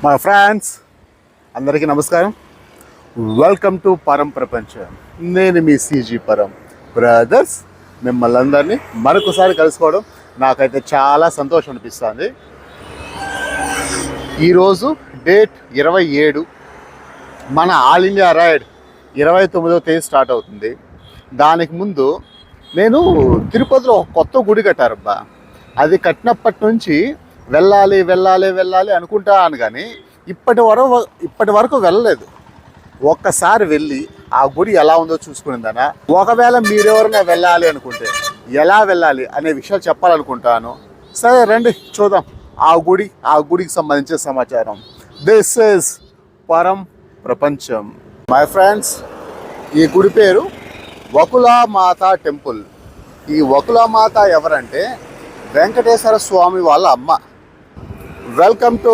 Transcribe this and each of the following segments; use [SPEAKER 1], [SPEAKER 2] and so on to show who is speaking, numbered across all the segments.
[SPEAKER 1] మా ఫ్రెండ్స్ అందరికీ నమస్కారం. వెల్కమ్ టు పరం ప్రపంచం. నేను మీ సిజీ పరం బ్రదర్స్. మిమ్మల్ని అందరినీ మరొకసారి కలుసుకోవడం నాకైతే చాలా సంతోషం అనిపిస్తుంది. ఈరోజు డేట్ 27. మన ఆల్ ఇండియా రైడ్ 29వ తేదీ స్టార్ట్ అవుతుంది. దానికి ముందు నేను తిరుపతిలో కొత్త గుడి కట్టారబ్బా. అది కట్టినప్పటి నుంచి వెళ్ళాలి అనుకుంటాను, కానీ ఇప్పటి వరకు వెళ్ళలేదు. ఒక్కసారి వెళ్ళి ఆ గుడి ఎలా ఉందో చూసుకునేదానా. ఒకవేళ మీరెవరైనా వెళ్ళాలి అనుకుంటే ఎలా వెళ్ళాలి అనే విషయాలు చెప్పాలనుకుంటాను. సరే రండి చూద్దాం ఆ గుడికి సంబంధించిన సమాచారం. దిస్ ఇస్ పరం ప్రపంచం. మై ఫ్రెండ్స్, ఈ గుడి పేరు వకులామాత టెంపుల్. ఈ వకులామాత ఎవరంటే వెంకటేశ్వర స్వామి వాళ్ళ అమ్మ. వెల్కమ్ టు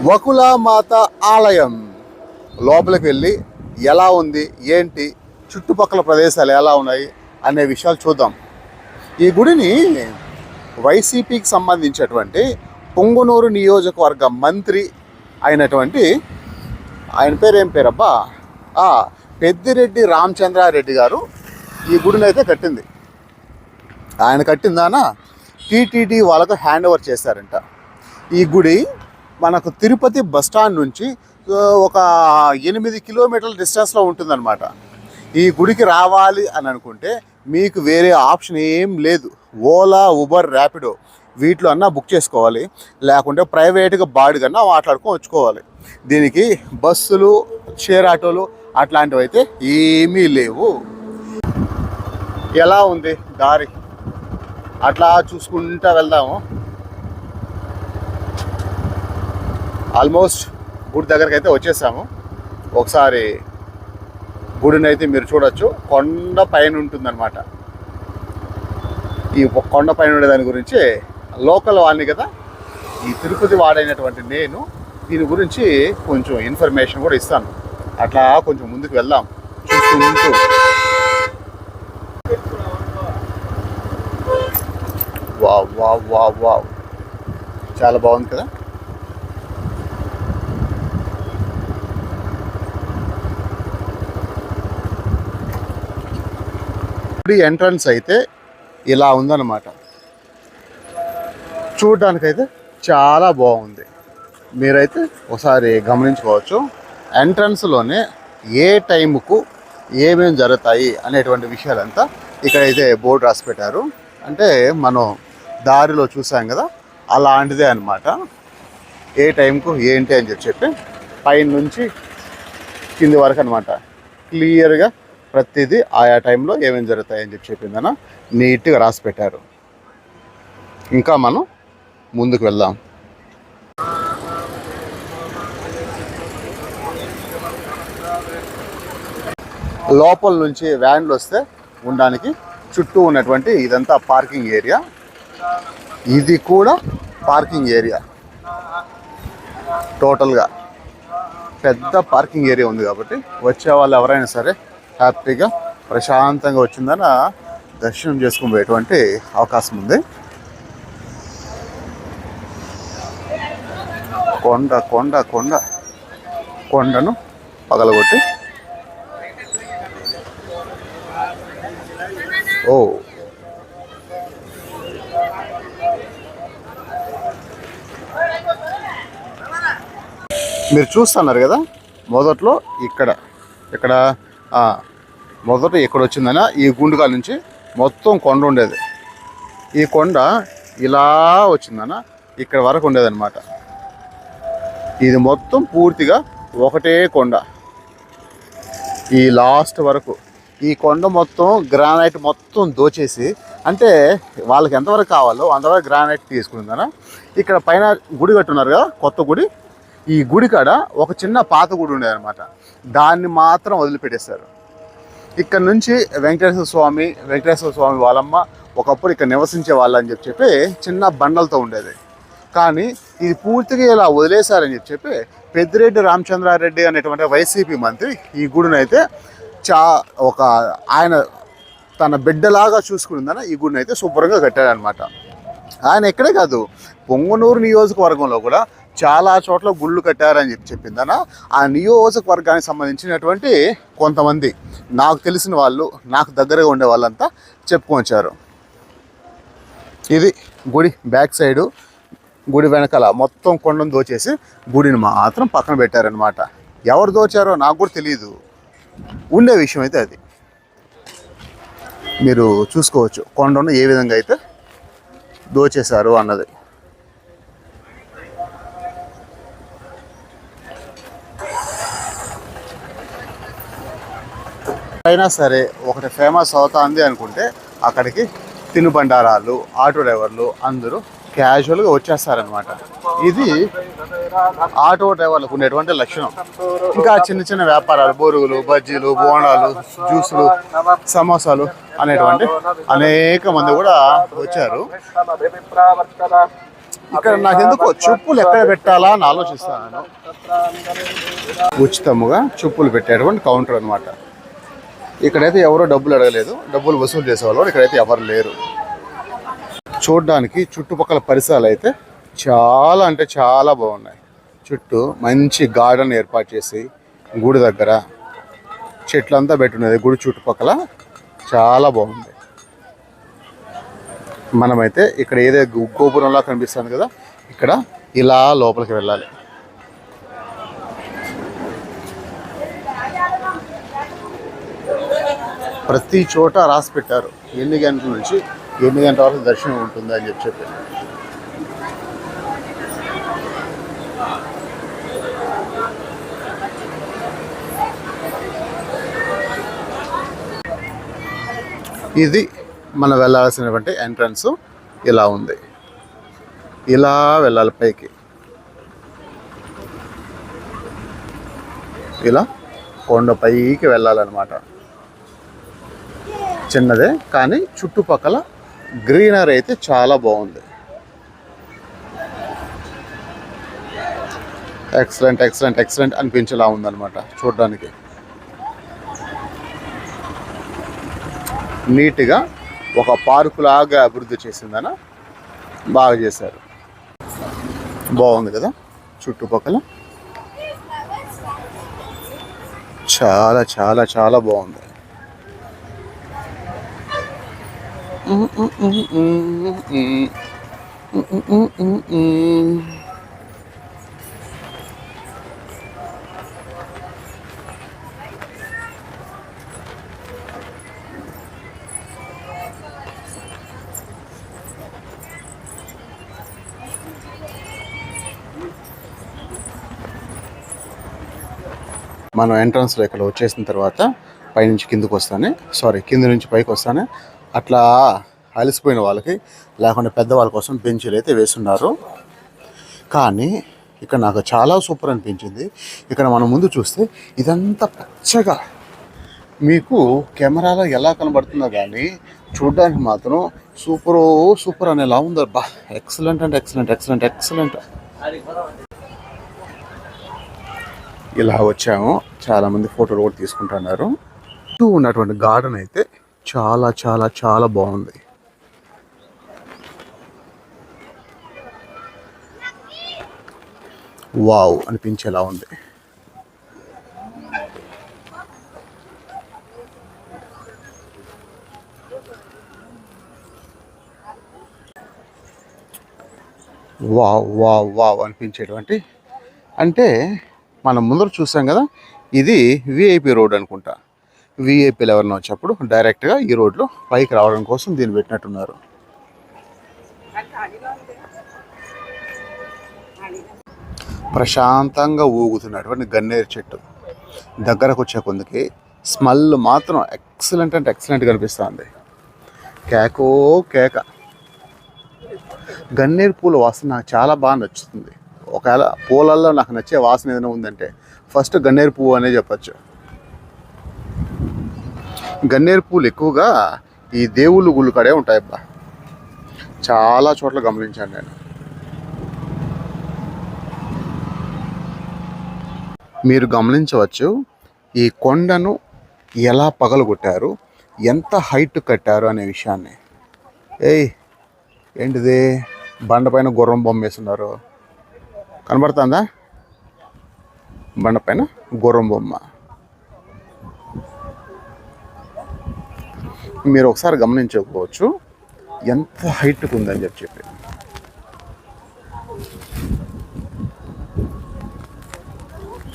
[SPEAKER 1] వకులామాత ఆలయం. లోపలికి వెళ్ళి ఎలా ఉంది ఏంటి, చుట్టుపక్కల ప్రదేశాలు ఎలా ఉన్నాయి అనే విషయాలు చూద్దాం. ఈ గుడిని వైసీపీకి సంబంధించినటువంటి పొంగునూరు నియోజకవర్గ మంత్రి అయినటువంటి ఆయన పేరు ఏం పేరబ్బా, పెద్దిరెడ్డి రామచంద్రారెడ్డి గారు ఈ గుడిని అయితే కట్టింది. ఆయన కట్టిందానా టీటీడీ వాళ్ళకు హ్యాండ్ ఓవర్ చేశారంట. ఈ గుడి మనకు తిరుపతి బస్టాండ్ నుంచి ఒక 8 కిలోమీటర్ల డిస్టెన్స్లో ఉంటుందన్నమాట. ఈ గుడికి రావాలి అని అనుకుంటే మీకు వేరే ఆప్షన్ ఏం లేదు. ఓలా, ఉబర్, ర్యాపిడో వీటిలో అన్నా బుక్ చేసుకోవాలి, లేకుంటే ప్రైవేట్గా బాడుగన్నా మాట్లాడుకొని వచ్చుకోవాలి. దీనికి బస్సులు, షేర్ ఆటోలు అట్లాంటివి అయితే ఏమీ లేవు. ఎలా ఉంది దారి, అట్లా చూసుకుంటూ వెళ్దాము. ఆల్మోస్ట్ గుడి దగ్గరికి అయితే వచ్చేసాము. ఒకసారి గుడిని అయితే మీరు చూడొచ్చు. కొండ పైన ఉంటుందన్నమాట. ఈ కొండ పైన ఉండే దాని గురించి లోకల్ వాడిని కదా, ఈ తిరుపతి వాడైనటువంటి నేను దీని గురించి కొంచెం ఇన్ఫర్మేషన్ కూడా ఇస్తాను. అట్లా కొంచెం ముందుకు వెళ్దాం చూసుకుంటూ. వావ్ వావ్ వావ్ వావ్, చాలా బాగుంది కదా. గుడి ఎంట్రన్స్ అయితే ఇలా ఉందన్నమాట. చూడడానికైతే చాలా బాగుంది. మీరైతే ఒకసారి గమనించుకోవచ్చు. ఎంట్రన్స్లోనే ఏ టైంకు ఏమేమి జరుగుతాయి అనేటువంటి విషయాలంతా ఇక్కడైతే బోర్డు రాసి పెట్టారు. అంటే మనం దారిలో చూసాం కదా, అలాంటిదే అన్నమాట. ఏ టైంకు ఏంటి అని చెప్పి పైన నుంచి కింది వరకు అనమాట క్లియర్గా ప్రతిదీ ఆయా టైంలో ఏమేమి జరుగుతాయని చెప్పిందన నీట్గా రాసి పెట్టారు. ఇంకా మనం ముందుకు వెళ్దాం. లోపల నుంచి వ్యాన్లు వస్తే ఉండడానికి చుట్టూ ఉన్నటువంటి ఇదంతా పార్కింగ్ ఏరియా. ఇది కూడా పార్కింగ్ ఏరియా. టోటల్గా పెద్ద పార్కింగ్ ఏరియా ఉంది కాబట్టి వచ్చే వాళ్ళు ఎవరైనా సరే హ్యాపీగా ప్రశాంతంగా వచ్చిందని దర్శనం చేసుకుని పోయేటువంటి అవకాశం ఉంది. కొండను పగలగొట్టి మీరు చూస్తున్నారు కదా, మొదట్లో మొదట ఇక్కడ వచ్చిందన ఈ గుండుగాల నుంచి మొత్తం కొండ ఉండేది. ఈ కొండ ఇలా వచ్చిందన ఇక్కడ వరకు ఉండేదన్నమాట. ఇది మొత్తం పూర్తిగా ఒకటే కొండ. ఈ లాస్ట్ వరకు ఈ కొండ మొత్తం గ్రానైట్ మొత్తం దోచేసి, అంటే వాళ్ళకి ఎంతవరకు కావాలో అంతవరకు గ్రానైట్ తీసుకుందన. ఇక్కడ పైన గుడి కట్టున్నారు కదా, కొత్త గుడి. ఈ గుడి కాడ ఒక చిన్న పాత గుడి ఉండేదన్నమాట. దాన్ని మాత్రం వదిలిపెట్టేశారు. ఇక్కడ నుంచి వెంకటేశ్వర స్వామి వాళ్ళమ్మ ఒకప్పుడు ఇక్కడ నివసించే వాళ్ళని చెప్పి చిన్న బండలతో ఉండేది. కానీ ఇది పూర్తిగా ఇలా వదిలేశారని చెప్పి పెద్దిరెడ్డి రామచంద్రారెడ్డి అనేటువంటి వైసీపీ మంత్రి ఈ గుడిని అయితే ఆయన తన బిడ్డలాగా చూసుకుందని ఈ గుడిని అయితే శుభ్రంగా కట్టాడనమాట. ఆయన ఎక్కడే కాదు, పొంగనూరు నియోజకవర్గంలో కూడా చాలా చోట్ల గుళ్ళు కట్టారని చెప్పిందన. ఆ నియోజకవర్గానికి సంబంధించినటువంటి కొంతమంది నాకు తెలిసిన వాళ్ళు, నాకు దగ్గరగా ఉండే వాళ్ళంతా చెప్పుకొచ్చారు. ఇది గుడి బ్యాక్ సైడు, గుడి వెనకాల మొత్తం కొండను దోచేసి గుడిని మాత్రం పక్కన పెట్టారనమాట. ఎవరు దోచారో నాకు కూడా తెలియదు, ఉండే విషయం అయితే అది. మీరు చూసుకోవచ్చు కొండను ఏ విధంగా అయితే దోచేశారు అన్నది. అయినా సరే ఒకటి ఫేమస్ అవుతుంది అనుకుంటే అక్కడికి తినుబండారాలు, ఆటో డ్రైవర్లు అందరూ క్యాజువల్గా వచ్చేస్తారనమాట. ఇది ఆటో డ్రైవర్లకు ఉండేటువంటి లక్షణం. ఇంకా చిన్న చిన్న వ్యాపారాలు, బోరుగులు, బజ్జీలు, బోండాలు, జ్యూసులు, సమోసాలు అనేటువంటి అనేక మంది కూడా వచ్చారు. ఇక్కడ నాకెందుకో చెప్పులు ఎక్కడ పెట్టాలా అని ఆలోచిస్తాను. ఉచితముగా చెప్పులు పెట్టేటువంటి కౌంటర్ అనమాట. ఇక్కడైతే ఎవరో డబ్బులు అడగలేదు, డబ్బులు వసూలు చేసేవాళ్ళు ఇక్కడైతే ఎవరు లేరు. చూడడానికి చుట్టుపక్కల పరిసరాలు అయితే చాలా అంటే చాలా బాగున్నాయి. చుట్టూ మంచి గార్డెన్ ఏర్పాటు చేసి గుడి దగ్గర చెట్లంతా పెట్టున్నది. గుడి చుట్టుపక్కల చాలా బాగుంది. మనమైతే ఇక్కడ ఏదో గోపురంలా కనిపిస్తుంది కదా, ఇక్కడ ఇలా లోపలికి వెళ్ళాలి. ప్రతి చోట రాసి పెట్టారు ఎన్ని గంటల నుంచి ఎన్ని గంటల వరకు దర్శనం ఉంటుంది అని చెప్పి. ఇది మనం వెళ్ళాల్సినటువంటి ఎంట్రన్స్ ఇలా ఉంది. ఇలా వెళ్ళాలి పైకి, ఇలా కొండ పైకి వెళ్ళాలన్నమాట. చిన్నదే కానీ చుట్టుపక్కల గ్రీనరీ అయితే చాలా బాగుంది. ఎక్సలెంట్ ఎక్సలెంట్ ఎక్సలెంట్ అనిపించేలా ఉందన్నమాట. చూడడానికి నీట్గా ఒక పార్కు లాగా అభివృద్ధి చేసిందన, బాగా చేశారు. బాగుంది కదా చుట్టుపక్కల, చాలా చాలా చాలా బాగుంది. మనం ఎంట్రన్స్లో ఇక్కడ వచ్చేసిన తర్వాత పైనుంచి కిందకు వస్తానే, కింద నుంచి పైకి వస్తానే, అట్లా అలసిపోయిన వాళ్ళకి లేకుండా పెద్దవాళ్ళ కోసం బెంచీలు అయితే వేస్తున్నారు. కానీ ఇక్కడ నాకు చాలా సూపర్ అనిపించింది. ఇక్కడ మనం ముందు చూస్తే ఇదంతా పచ్చగా మీకు కెమెరాలో ఎలా కనబడుతుందో కానీ చూడడానికి మాత్రం సూపర్ అనేలా ఉంది. బా ఎక్సలెంట్ అంటే ఎక్సలెంట్ ఎక్సలెంట్ ఎక్సలెంట్. ఇలా వచ్చాము, చాలామంది ఫోటోలు కూడా తీసుకుంటున్నారు. చుట్టూ ఉన్నటువంటి గార్డెన్ అయితే చాలా చాలా చాలా బాగుంది. వావ్ అనిపించేలా ఉంది. వావ్ వావ్ వావ్ అనిపించేటువంటి, అంటే మనం ముందర చూసాం కదా, ఇది విఐపి రోడ్ అనుకుంటా. విఐపీలు ఎవరైనా వచ్చేప్పుడు డైరెక్ట్గా ఈ రోడ్లో పైకి రావడం కోసం దీన్ని పెట్టినట్టున్నారు. ప్రశాంతంగా ఊగుతున్నటువంటి గన్నేరు చెట్టు దగ్గరకు వచ్చే కొందుకి స్మెల్ మాత్రం ఎక్సలెంట్ అంటే ఎక్సలెంట్ కనిపిస్తుంది. కేకో కేక. గన్నేరు పూల వాసన నాకు చాలా బాగా నచ్చుతుంది. ఒకవేళ పూలల్లో నాకు నచ్చే వాసన ఏదైనా ఉందంటే ఫస్ట్ గన్నేరు పువ్వు అనే చెప్పచ్చు. గన్నేరు పూలు ఎక్కువగా ఈ దేవుళ్ళు గుళ్ళు కాడే ఉంటాయబ్బా, చాలా చోట్ల గమనించాను నేను. మీరు గమనించవచ్చు ఈ కొండను ఎలా పగలగొట్టారు, ఎంత హైట్ కట్టారు అనే విషయాన్ని. ఏంటిది బండపైన గుర్రం బొమ్మ వేస్తున్నారు, కనబడుతుందా? బండపైన గుర్రం బొమ్మ. మీరు ఒకసారి గమనించకపోవచ్చు ఎంత హైట్కి ఉందని చెప్పి.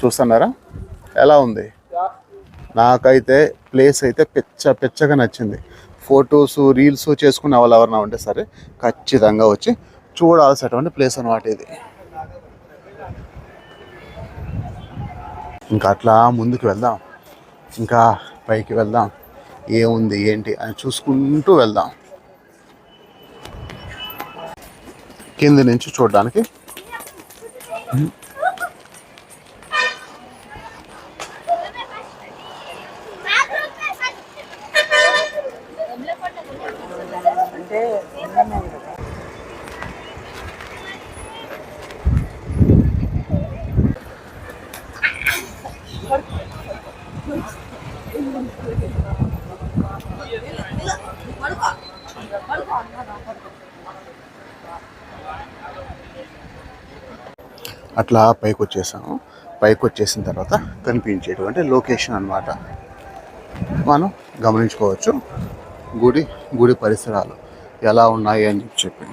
[SPEAKER 1] చూస్తున్నారా ఎలా ఉంది? నాకైతే ప్లేస్ అయితే పెచ్చగా నచ్చింది. ఫొటోస్ రీల్స్ చేసుకునే వాళ్ళు ఎవరైనా ఉంటే సరే ఖచ్చితంగా వచ్చి చూడాల్సినటువంటి ప్లేస్ అన్నమాట ఇది. ఇంకా అట్లా ముందుకు వెళ్దాం, ఇంకా పైకి వెళ్దాం, ఏముంది ఏంటి అని చూసుకుంటూ వెళ్దాం. కింద నుంచి చూడడానికి అట్లా పైకి వచ్చేసాము. పైకి వచ్చేసిన తర్వాత కనిపించేటువంటి లొకేషన్ అన్నమాట మనం గమనించుకోవచ్చు. గుడి పరిసరాలు ఎలా ఉన్నాయి అని చెప్పి.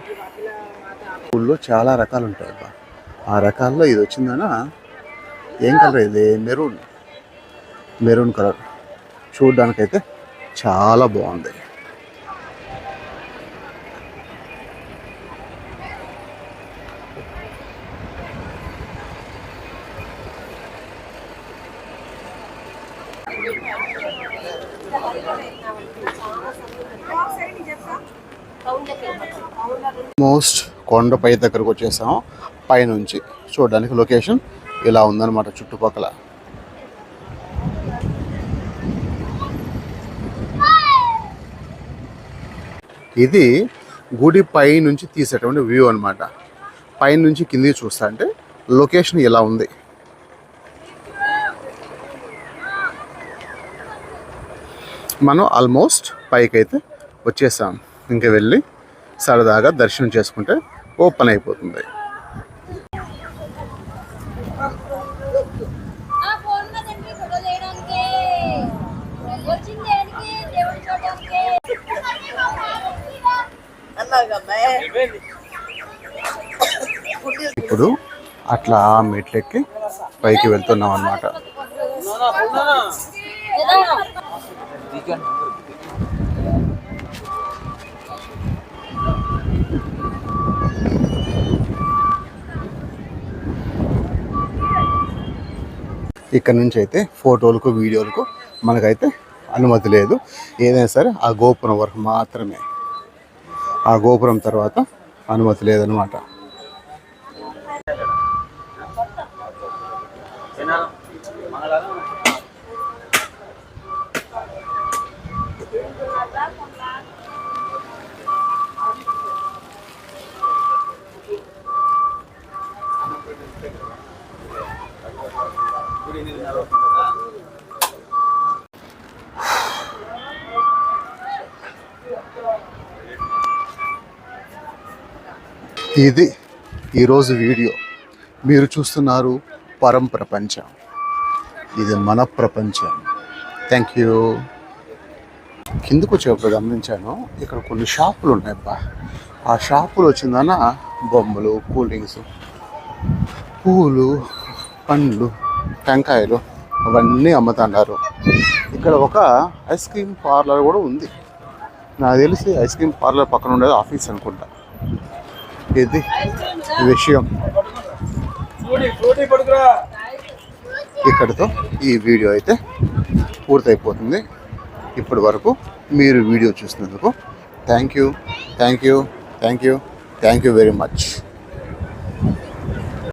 [SPEAKER 1] ఊళ్ళో చాలా రకాలు ఉంటాయి. ఆ రకాల్లో ఇది వచ్చిందనా, ఏం కలర్ ఇది? Maroon colour. చూడడానికైతే చాలా బాగుంది. మోస్ట్ కొండపై దగ్గరకు వచ్చేసాము. పైనుంచి చూడడానికి లొకేషన్ ఇలా ఉందన్నమాట. చుట్టుపక్కల ఇది గుడి పై నుంచి తీసేటువంటి వ్యూ అన్నమాట. పైనుంచి కిందికి చూస్తా అంటే లొకేషన్ ఇలా ఉంది. మనం ఆల్మోస్ట్ పైకి అయితే వచ్చేసాం. ఇంకా వెళ్ళి సరదాగా దర్శనం చేసుకుంటే ఓపెన్ అయిపోతుంది. ఇప్పుడు అట్లా మెట్లెక్కి పైకి వెళ్తున్నాం అన్నమాట. ఇక్కడ నుంచి అయితే ఫోటోలకు వీడియోలకు మనకైతే అనుమతి లేదు. ఏదైనా సరే ఆ గోపురం వరకు మాత్రమే. ఆ గోపురం తర్వాత అనుమతి లేదనమాట. ఇది ఈరోజు వీడియో. మీరు చూస్తున్నారు పరం ప్రపంచం. ఇది మన ప్రపంచం. Thank you. కిందకు వచ్చేప్పుడు గమనించాను, ఇక్కడ కొన్ని షాపులు ఉన్నాయబ్బా. ఆ షాపులు వచ్చిందన్న బొమ్మలు, కూల్ డ్రింక్స్, పూలు, పండ్లు, టెంకాయలు అవన్నీ అమ్ముతున్నారు. ఇక్కడ ఒక ఐస్ క్రీమ్ పార్లర్ కూడా ఉంది. నాకు తెలిసి ఐస్ క్రీమ్ పార్లర్ పక్కన ఉండేది ఆఫీస్ అనుకుంటా. ఇది విషయం. ఇక్కడితో ఈ వీడియో అయితే పూర్తయిపోతుంది. ఇప్పటి వరకు మీరు వీడియో చూసినందుకు థ్యాంక్ యూ వెరీ మచ్.